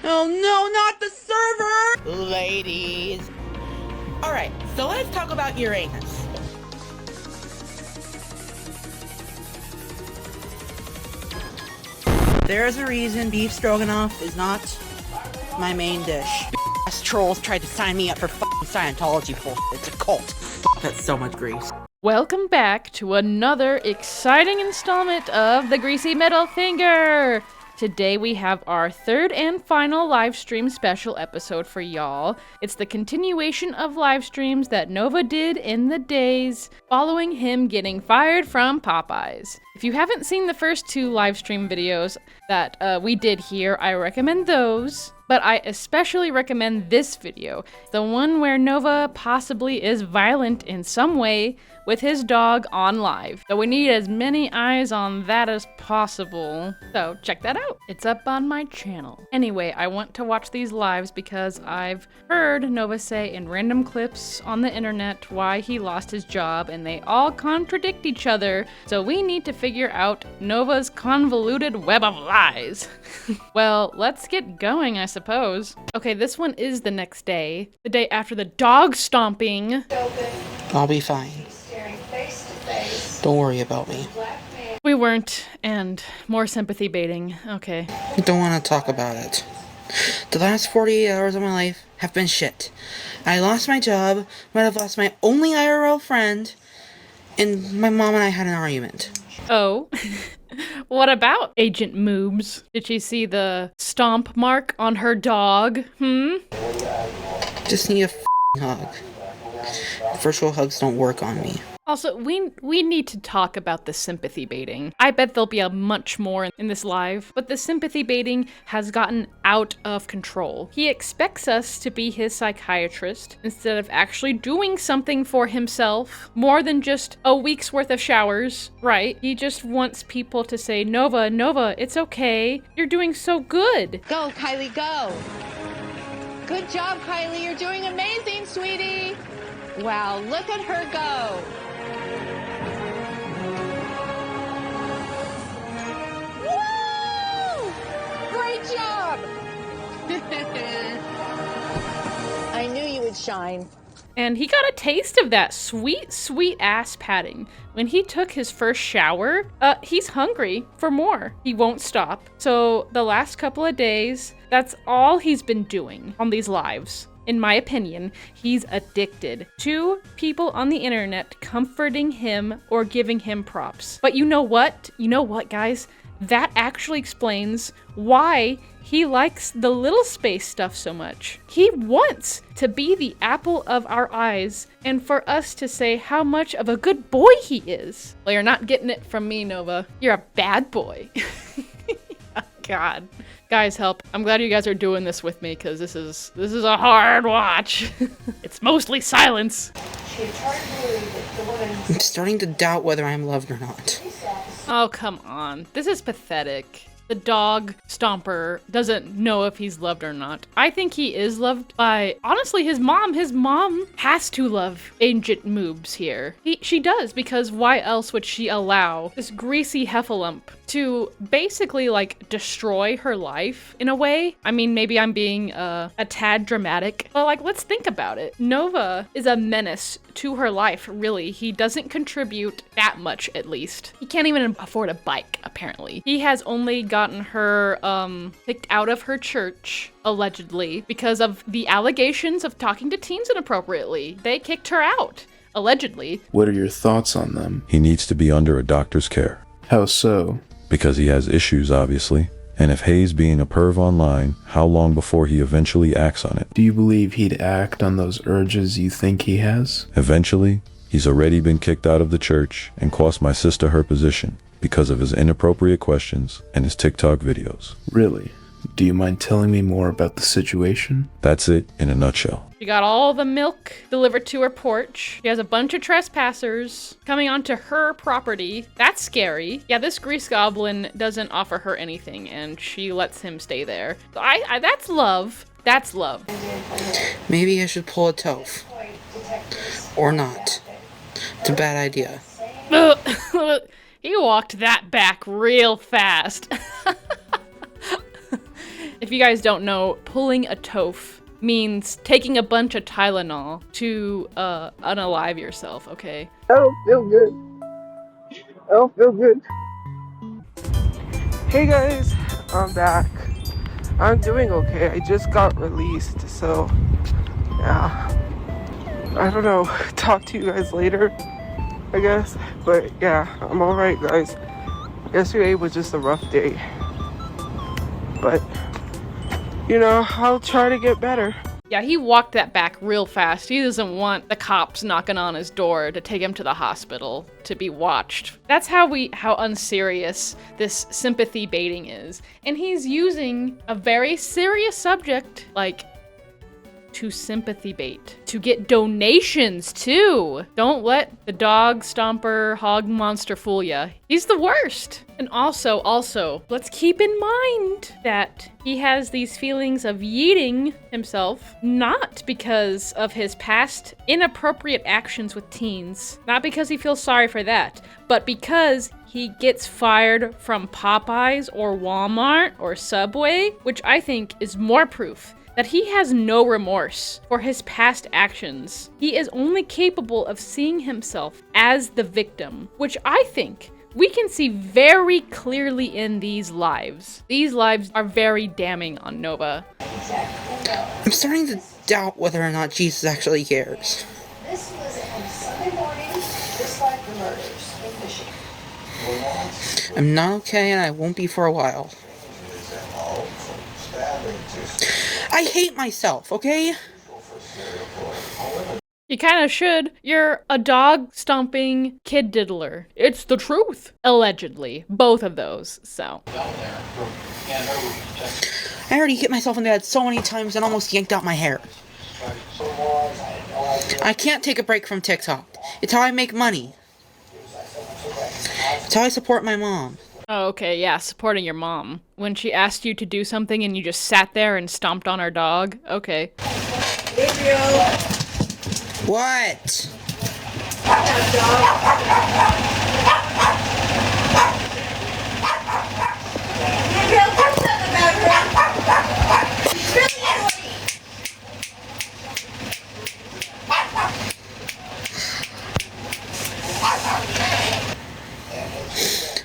Oh no, not the server! Ladies. Alright, so let's talk about Uranus. There's a reason beef stroganoff is not my main dish. Ass trolls tried to sign me up for f***ing Scientology bullshit. It's a cult. That's so much grease. Welcome back to another exciting installment of The Greasy Middle Finger! Today we have our third and final live stream special episode for y'all. It's the continuation of live streams that Nova did in the days following him getting fired from Popeyes. If you haven't seen the first two live stream videos that we did here, I recommend those. But I especially recommend this video, the one where Nova possibly is violent in some way with his dog on live. So we need as many eyes on that as possible. So check that out. It's up on my channel. Anyway, I want to watch these lives because I've heard Nova say in random clips on the internet why he lost his job, and they all contradict each other. So we need to figure out Nova's convoluted web of lies. Well, let's get going, I suppose. Okay, this one is the next day. The day after the dog stomping. I'll be fine. Don't worry about me. We weren't, and more sympathy baiting. Okay. I don't want to talk about it. The last 48 hours of my life have been shit. I lost my job, might have lost my only IRL friend, and my mom and I had an argument. Oh. What about Agent Moobs? Did she see the stomp mark on her dog? Just need a hug. Virtual hugs don't work on me. Also, we need to talk about the sympathy baiting. I bet there'll be a much more in this live, but the sympathy baiting has gotten out of control. He expects us to be his psychiatrist instead of actually doing something for himself, more than just a week's worth of showers, right? He just wants people to say, Nova, Nova, it's okay. You're doing so good. Go, Kylie, go. Good job, Kylie. You're doing amazing, sweetie. Wow, look at her go. Woo! Great job. I knew you would shine. And he got a taste of that sweet, sweet ass patting. When he took his first shower, he's hungry for more. He won't stop. So the last couple of days, that's all he's been doing on these lives. In my opinion, he's addicted to people on the internet comforting him or giving him props. But you know what? You know what, guys? That actually explains why he likes the little space stuff so much. He wants to be the apple of our eyes and for us to say how much of a good boy he is. Well, you're not getting it from me, Nova. You're a bad boy. God. Guys, help. I'm glad you guys are doing this with me because this is a hard watch. It's mostly silence. I'm starting to doubt whether I'm loved or not. Oh, come on. This is pathetic. The dog stomper doesn't know if he's loved or not. I think he is loved by, honestly, his mom. His mom has to love Agent Moobs here. She does, because why else would she allow this greasy heffalump to basically, like, destroy her life in a way? I mean, maybe I'm being a tad dramatic, but, like, let's think about it. Nova is a menace to her life, really. He doesn't contribute that much, at least. He can't even afford a bike, apparently. He has only gotten her kicked out of her church, allegedly, because of the allegations of talking to teens inappropriately. They kicked her out, allegedly. What are your thoughts on them? He needs to be under a doctor's care. How so? Because he has issues, obviously. And if Hayes being a perv online, how long before he eventually acts on it? Do you believe he'd act on those urges you think he has? Eventually, he's already been kicked out of the church and cost my sister her position because of his inappropriate questions and his TikTok videos. Really? Do you mind telling me more about the situation? That's it in a nutshell. She got all the milk delivered to her porch. She has a bunch of trespassers coming onto her property. That's scary. Yeah, this grease goblin doesn't offer her anything, and she lets him stay there. So that's love. That's love. Maybe I should pull a Toph. Or not. It's a bad idea. He walked that back real fast. If you guys don't know, pulling a toph means taking a bunch of Tylenol to unalive yourself, okay? I don't feel good. I don't feel good. Hey guys, I'm back. I'm doing okay. I just got released, so yeah. I don't know. Talk to you guys later, I guess. But yeah, I'm alright, guys. Yesterday was just a rough day. But, you know, I'll try to get better. Yeah, he walked that back real fast. He doesn't want the cops knocking on his door to take him to the hospital to be watched. That's how unserious this sympathy baiting is. And he's using a very serious subject, like, to sympathy bait. To get donations, too. Don't let the dog stomper hog monster fool ya. He's the worst. And also, let's keep in mind that he has these feelings of yeeting himself, not because of his past inappropriate actions with teens, not because he feels sorry for that, but because he gets fired from Popeyes or Walmart or Subway, which I think is more proof that he has no remorse for his past actions. He is only capable of seeing himself as the victim, which I think we can see very clearly in these lives. These lives are very damning on Nova. I'm starting to doubt whether or not Jesus actually cares. This was on Sunday morning, just like the murders in Michigan. I'm not okay, and I won't be for a while. I hate myself, okay? You kind of should. You're a dog stomping kid diddler. It's the truth. Allegedly. Both of those, so. I already hit myself in the head so many times and almost yanked out my hair. I can't take a break from TikTok. It's how I make money. It's how I support my mom. Oh, okay, yeah, supporting your mom. When she asked you to do something and you just sat there and stomped on her dog? Okay. What?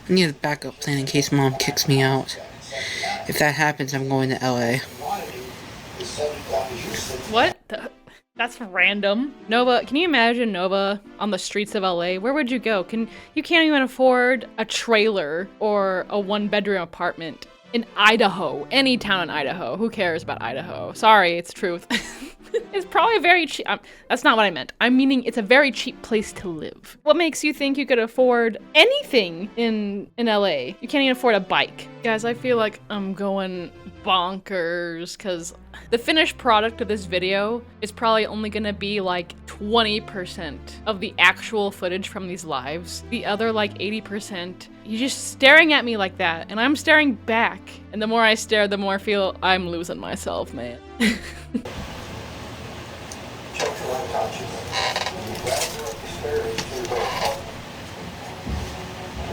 I need a backup plan in case Mom kicks me out. If that happens, I'm going to LA. What? That's random. Nova, can you imagine Nova on the streets of LA? Where would you go? You can't even afford a trailer or a one-bedroom apartment in Idaho. Any town in Idaho. Who cares about Idaho? Sorry, it's truth. It's probably very cheap. That's not what I meant. I'm meaning it's a very cheap place to live. What makes you think you could afford anything in LA? You can't even afford a bike. Guys, I feel like I'm going bonkers because the finished product of this video is probably only gonna be like 20% of the actual footage from these lives. The other like 80%, you're just staring at me like that and I'm staring back. And the more I stare, the more I feel I'm losing myself, man. The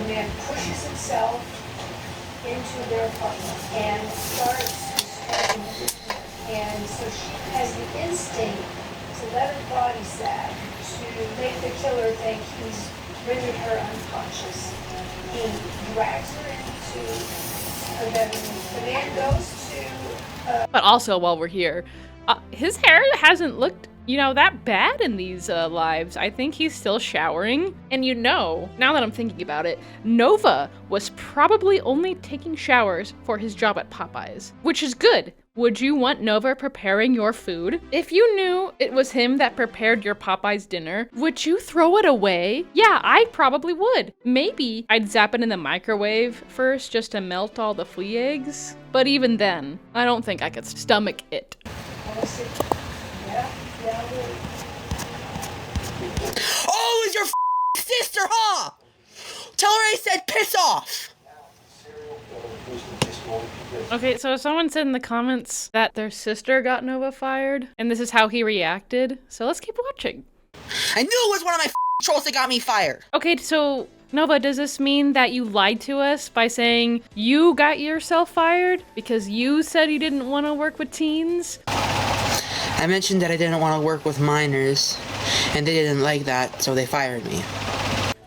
man pushes himself into their apartment and starts destroying. And so she has the instinct to let her body sag, to make the killer think he's rendered her unconscious. He drags her into her bedroom. The man goes to... But also, while we're here, his hair hasn't looked, that bad in these lives. I think he's still showering. And now that I'm thinking about it, Nova was probably only taking showers for his job at Popeyes, which is good. Would you want Nova preparing your food? If you knew it was him that prepared your Popeyes dinner, would you throw it away? Yeah, I probably would. Maybe I'd zap it in the microwave first just to melt all the flea eggs. But even then, I don't think I could stomach it. Oh, it's your sister, huh? Tell her I said piss off! Okay, so someone said in the comments that their sister got Nova fired, and this is how he reacted. So let's keep watching. I knew it was one of my trolls that got me fired. Okay, so Nova, does this mean that you lied to us by saying you got yourself fired because you said you didn't want to work with teens? I mentioned that I didn't want to work with minors, and they didn't like that, so they fired me.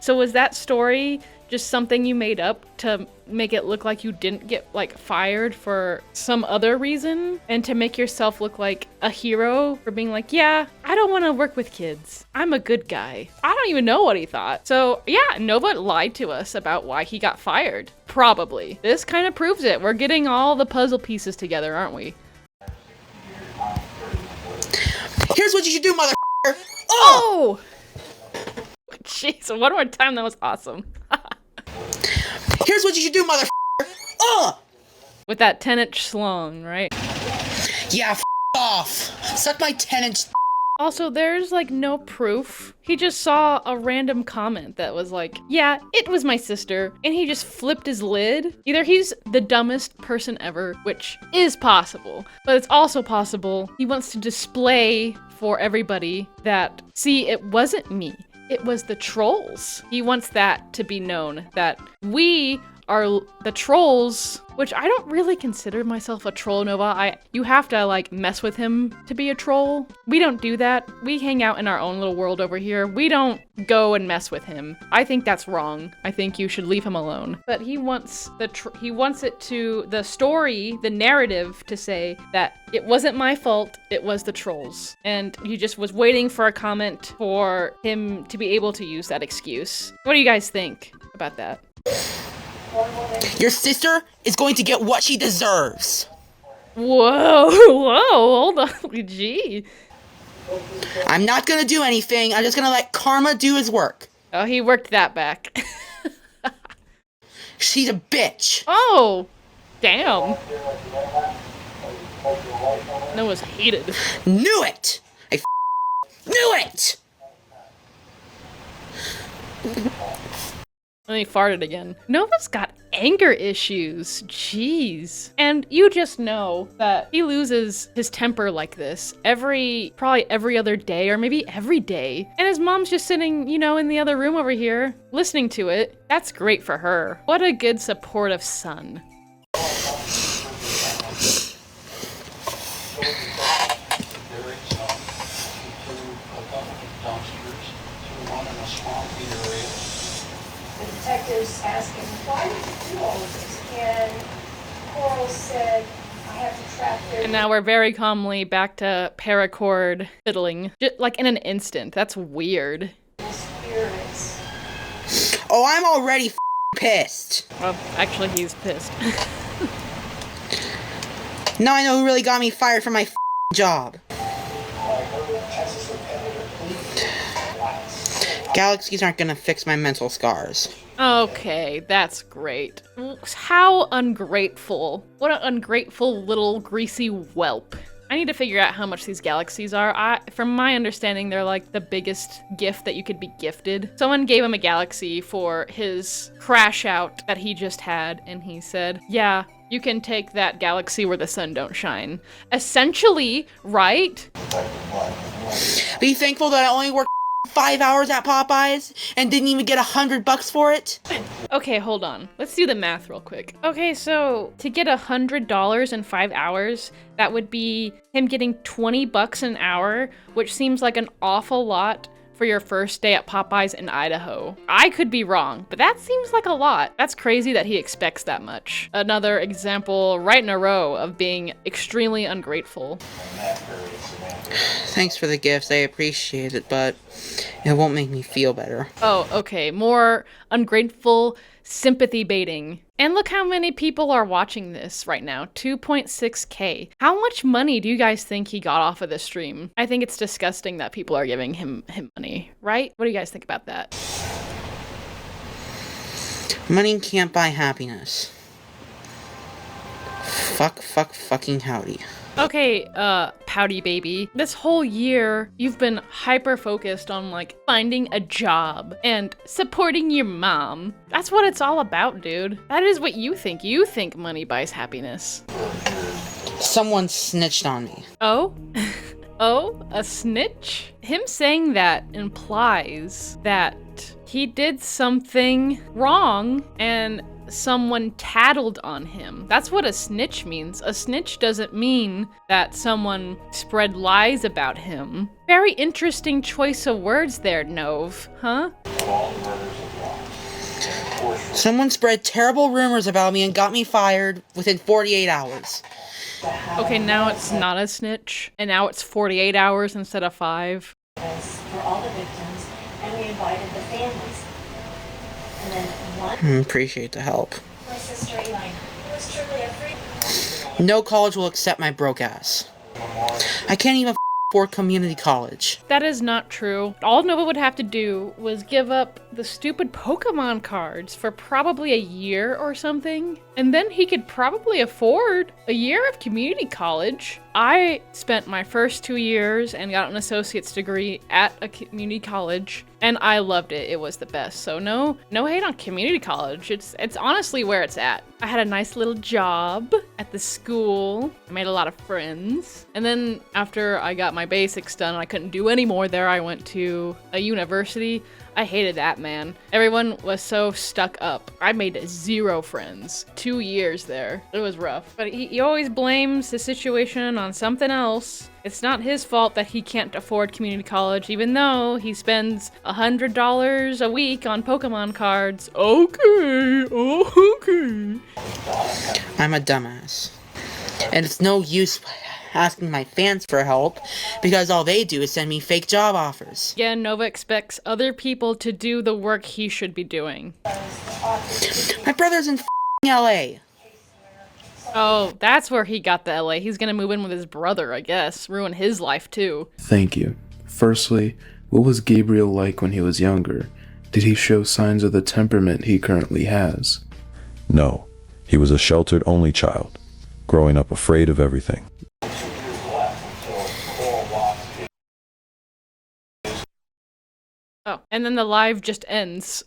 So was that story just something you made up to make it look like you didn't get, like, fired for some other reason? And to make yourself look like a hero for being like, yeah, I don't want to work with kids. I'm a good guy. I don't even know what he thought. So yeah, Nova lied to us about why he got fired. Probably. This kind of proves it. We're getting all the puzzle pieces together, aren't we? Here's what you should do, motherfucker! Oh! Jeez, one more time, that was awesome. Here's what you should do, motherfucker! With that 10-inch slung, right? Yeah, off! Suck my 10-inch. Also, there's like no proof. He just saw a random comment that was like, yeah, it was my sister, and he just flipped his lid. Either he's the dumbest person ever, which is possible, but it's also possible he wants to display for everybody that, see, it wasn't me. It was the trolls. He wants that to be known, that we are the trolls, which I don't really consider myself a troll, Nova. You have to, like, mess with him to be a troll. We don't do that. We hang out in our own little world over here. We don't go and mess with him. I think that's wrong. I think you should leave him alone. But he wants it to, the story, the narrative, to say that it wasn't my fault, it was the trolls. And he just was waiting for a comment for him to be able to use that excuse. What do you guys think about that? Your sister is going to get what she deserves. Whoa, hold on, gee. I'm not gonna do anything. I'm just gonna let karma do his work. Oh, he worked that back. She's a bitch. Oh, damn. Noah's hated. Knew it! Knew it! And he farted again. Nova's got anger issues. Jeez. And you just know that he loses his temper like this probably every other day, or maybe every day. And his mom's just sitting, in the other room over here, listening to it. That's great for her. What a good, supportive son. Detectives asking, why did you do all of this? And Coral said, I have to trap their... And now we're very calmly back to paracord fiddling. Just like in an instant. That's weird. spirits. Oh, I'm already pissed. Well, actually, he's pissed. Now I know who really got me fired from my job. Galaxies aren't gonna fix my mental scars. Okay, that's great. How ungrateful. What an ungrateful little greasy whelp. I need to figure out how much these galaxies are. From my understanding, they're like the biggest gift that you could be gifted. Someone gave him a galaxy for his crash out that he just had, and he said, yeah, you can take that galaxy where the sun don't shine. Essentially, right? Be thankful that I only worked 5 hours at Popeyes and didn't even get $100 for it. Okay, hold on. Let's do the math real quick. Okay, so to get $100 in 5 hours, that would be him getting $20 an hour, which seems like an awful lot for your first day at Popeyes in Idaho. I could be wrong, but that seems like a lot. That's crazy that he expects that much. Another example right in a row of being extremely ungrateful. Thanks for the gifts, I appreciate it, but it won't make me feel better. Oh, okay, more ungrateful sympathy baiting. And look how many people are watching this right now, 2.6K. How much money do you guys think he got off of this stream? I think it's disgusting that people are giving him money, right? What do you guys think about that? Money can't buy happiness. Fucking howdy. Okay, pouty baby. This whole year, you've been hyper-focused on, like, finding a job and supporting your mom. That's what it's all about, dude. That is what you think. You think money buys happiness. Someone snitched on me. Oh? Oh? A snitch? Him saying that implies that He did something wrong and someone tattled on him. That's what a snitch means. A snitch doesn't mean that someone spread lies about him. Very interesting choice of words there, Nove, huh? Someone spread terrible rumors about me and got me fired within 48 hours. Okay, now it's not a snitch, and now it's 48 hours instead of 5. For all the victims, and we invited the families. And then one, Appreciate the help. my sister Elaine, who was truly a free. No college will accept my broke ass. I can't even afford community college. That is not true. All Nova would have to do was give up the stupid Pokemon cards for probably a year or something, and then he could probably afford a year of community college. I spent my first 2 years and got an associate's degree at a community college, and I loved it. It was the best. So no hate on community college. It's honestly where it's at. I had a nice little job at the school. I made a lot of friends. And then after I got my basics done and I couldn't do any more there, I went to a university. I hated that, man. Everyone was so stuck up. I made 0 friends. 2 years there. It was rough. But he always blames the situation on something else. It's not his fault that he can't afford community college, even though he spends $100 a week on Pokemon cards. Okay. I'm a dumbass. And it's no use asking my fans for help, because all they do is send me fake job offers. Yeah, Nova expects other people to do the work he should be doing. My brother's in LA. Oh, that's where he got the LA. He's gonna move in with his brother, I guess. Ruin his life, too. Thank you. Firstly, what was Gabriel like when he was younger? Did he show signs of the temperament he currently has? No, he was a sheltered only child, growing up afraid of everything. Oh, and then the live just ends.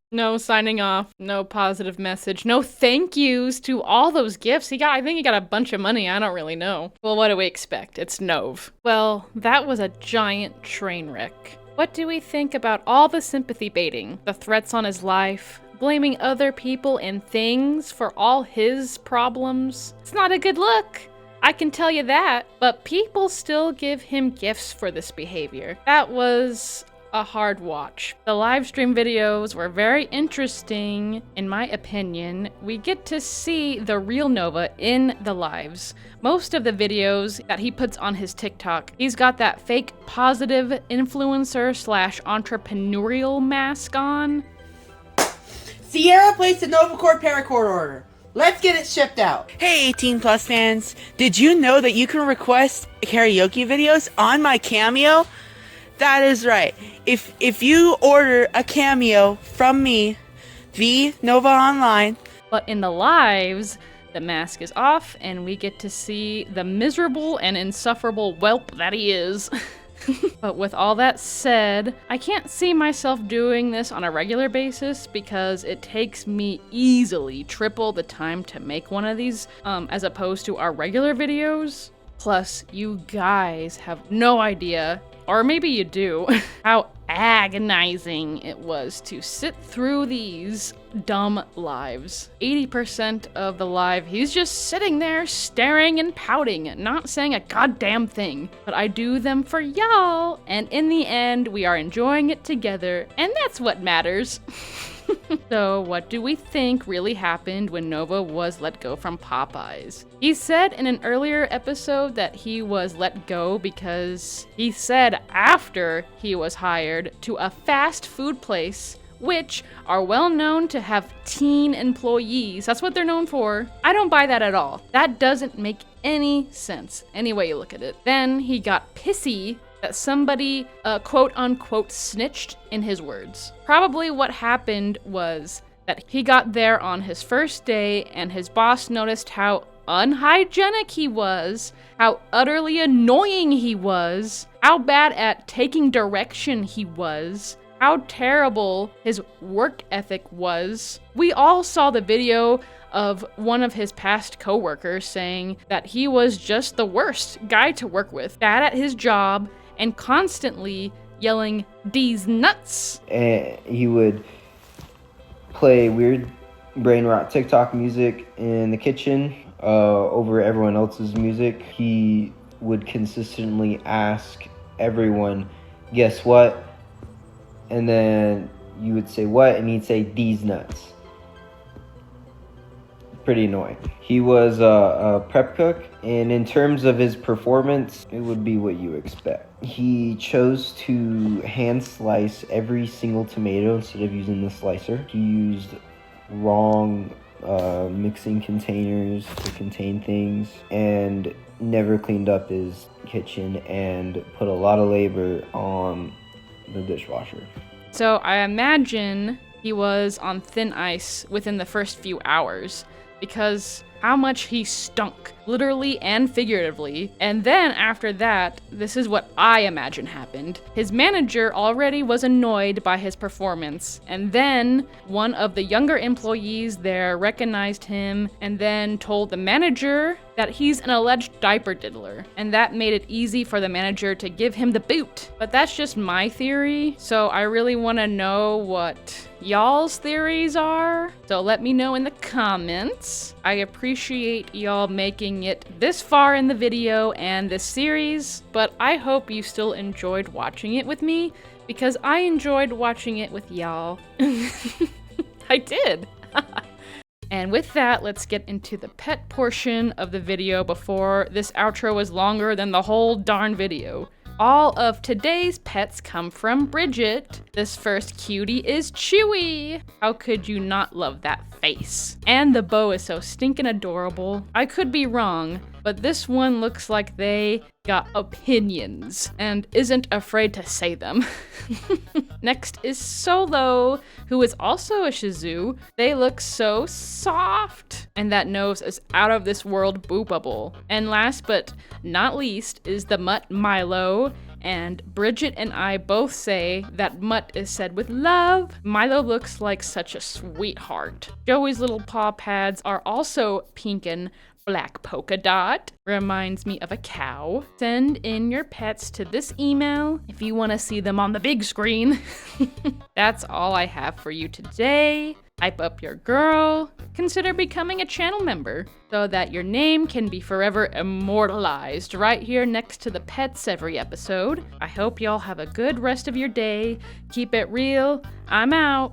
No signing off, no positive message, no thank yous to all those gifts. I think he got a bunch of money, I don't really know. Well, what do we expect? It's Nove. Well, that was a giant train wreck. What do we think about all the sympathy baiting, the threats on his life, blaming other people and things for all his problems? It's not a good look. I can tell you that, but people still give him gifts for this behavior. That was a hard watch. The live stream videos were very interesting, in my opinion. We get to see the real Nova in the lives. Most of the videos that he puts on his TikTok, he's got that fake positive influencer / entrepreneurial mask on. Sierra placed a Novacore paracord order. Let's get it shipped out. Hey 18 plus fans, did you know that you can request karaoke videos on my Cameo? That is right. If you order a Cameo from me, the Nova Online. But in the lives, the mask is off and we get to see the miserable and insufferable whelp that he is. But with all that said, I can't see myself doing this on a regular basis because it takes me easily triple the time to make one of these as opposed to our regular videos. Plus, you guys have no idea, or maybe you do, how agonizing it was to sit through these dumb lives. 80% of the live, he's just sitting there staring and pouting, not saying a goddamn thing. But I do them for y'all, and in the end, we are enjoying it together, and that's what matters. So, what do we think really happened when Nova was let go from Popeyes? He said in an earlier episode that he was let go because he said after he was hired to a fast food place, which are well known to have teen employees. That's what they're known for. I don't buy that at all. That doesn't make any sense, any way you look at it. Then he got pissy that somebody, quote unquote, snitched, in his words. Probably what happened was that he got there on his first day and his boss noticed how unhygienic he was, how utterly annoying he was, how bad at taking direction he was, how terrible his work ethic was. We all saw the video of one of his past coworkers saying that he was just the worst guy to work with, bad at his job, and constantly yelling, "D's nuts!" And he would play weird brain rot TikTok music in the kitchen over everyone else's music. He would consistently ask everyone, "Guess what?" And then you would say, "What?" And he'd say, "D's nuts." Pretty annoying. He was a prep cook, and in terms of his performance, it would be what you expect. He chose to hand slice every single tomato instead of using the slicer. He used wrong mixing containers to contain things, and never cleaned up his kitchen, and put a lot of labor on the dishwasher. So I imagine he was on thin ice within the first few hours, because how much he stunk, literally and figuratively. And then after that, this is what I imagine happened. His manager already was annoyed by his performance, and then one of the younger employees there recognized him and then told the manager that he's an alleged diaper diddler, and that made it easy for the manager to give him the boot. But that's just my theory, so I really want to know what y'all's theories are, so let me know in the comments. I appreciate y'all making it this far in the video and this series, but I hope you still enjoyed watching it with me, because I enjoyed watching it with y'all. I did. And with that, let's get into the pet portion of the video before this outro is longer than the whole darn video. All of today's pets come from Bridget. This first cutie is Chewy. How could you not love that face? And the bow is so stinking adorable. I could be wrong, but this one looks like they got opinions and isn't afraid to say them. Next is Solo, who is also a Shih Tzu. They look so soft, and that nose is out of this world boo bubble. And last but not least is the mutt Milo, and Bridget and I both say that mutt is said with love. Milo looks like such a sweetheart. Joey's little paw pads are also pink and black polka dot. Reminds me of a cow. Send in your pets to this email if you want to see them on the big screen. That's all I have for you today. Hype up your girl. Consider becoming a channel member so that your name can be forever immortalized right here next to the pets every episode. I hope y'all have a good rest of your day. Keep it real. I'm out.